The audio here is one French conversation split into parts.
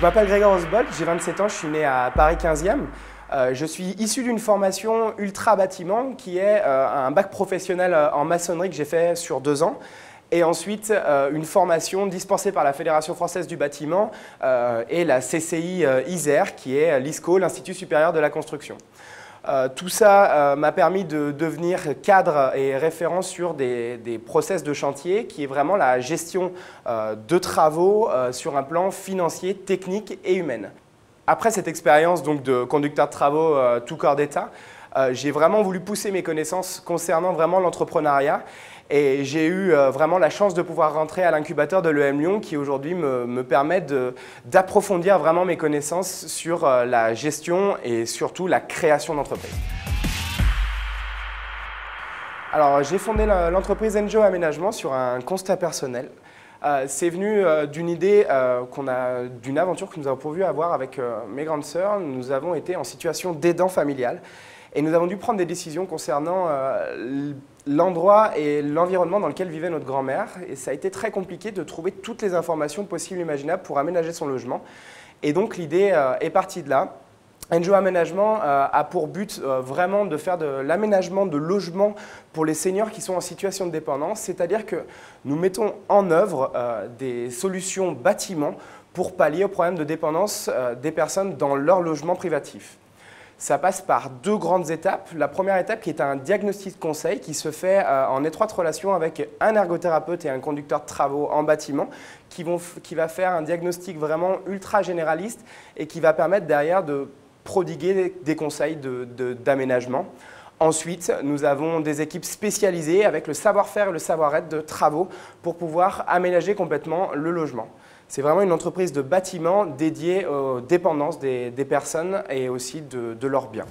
m'appelle Grégoire Osbold, j'ai 27 ans, je suis né à Paris 15e. Je suis issu d'une formation ultra bâtiment qui est un bac professionnel en maçonnerie que j'ai fait sur 2 ans. Et ensuite, une formation dispensée par la Fédération française du bâtiment et la CCI Isère, qui est l'ISCO, l'Institut supérieur de la construction. Tout ça m'a permis de devenir cadre et référent sur des process de chantier, qui est vraiment la gestion de travaux sur un plan financier, technique et humain. Après cette expérience donc, de conducteur de travaux tout corps d'État, j'ai vraiment voulu pousser mes connaissances concernant vraiment l'entrepreneuriat. Et j'ai eu vraiment la chance de pouvoir rentrer à l'incubateur de l'EM Lyon qui aujourd'hui me permet d'approfondir vraiment mes connaissances sur la gestion et surtout la création d'entreprises. Alors j'ai fondé l'entreprise Enjo Aménagement sur un constat personnel. C'est venu d'une idée, d'une aventure que nous avons pu avoir avec mes grandes sœurs. Nous avons été en situation d'aidant familial. Et nous avons dû prendre des décisions concernant l'endroit et l'environnement dans lequel vivait notre grand-mère. Et ça a été très compliqué de trouver toutes les informations possibles et imaginables pour aménager son logement. Et donc l'idée est partie de là. Enjo Aménagement a pour but vraiment de faire de l'aménagement de logements pour les seniors qui sont en situation de dépendance. C'est-à-dire que nous mettons en œuvre des solutions bâtiments pour pallier au problème de dépendance des personnes dans leur logement privatif. Ça passe par 2 grandes étapes. La première étape qui est un diagnostic de conseil qui se fait en étroite relation avec un ergothérapeute et un conducteur de travaux en bâtiment qui va faire un diagnostic vraiment ultra généraliste et qui va permettre derrière de prodiguer des conseils d'aménagement. Ensuite, nous avons des équipes spécialisées avec le savoir-faire et le savoir-être de travaux pour pouvoir aménager complètement le logement. C'est vraiment une entreprise de bâtiment dédiée aux dépendances des personnes et aussi de leurs biens.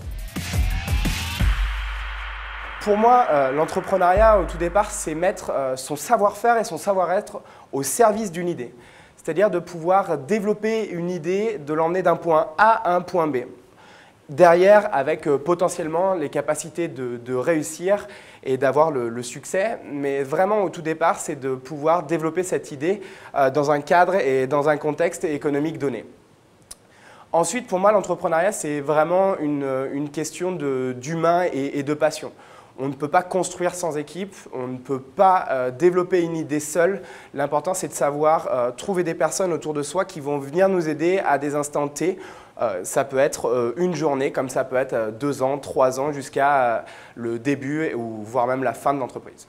Pour moi, l'entrepreneuriat, au tout départ, c'est mettre son savoir-faire et son savoir-être au service d'une idée. C'est-à-dire de pouvoir développer une idée, de l'emmener d'un point A à un point B. Derrière, avec potentiellement les capacités de réussir et d'avoir le succès. Mais vraiment, au tout départ, c'est de pouvoir développer cette idée dans un cadre et dans un contexte économique donné. Ensuite, pour moi, l'entrepreneuriat, c'est vraiment une question d'humain et de passion. On ne peut pas construire sans équipe, on ne peut pas développer une idée seule. L'important, c'est de savoir trouver des personnes autour de soi qui vont venir nous aider à des instants T. Ça peut être une journée, comme ça peut être 2 ans, 3 ans, jusqu'à le début ou voire même la fin de l'entreprise.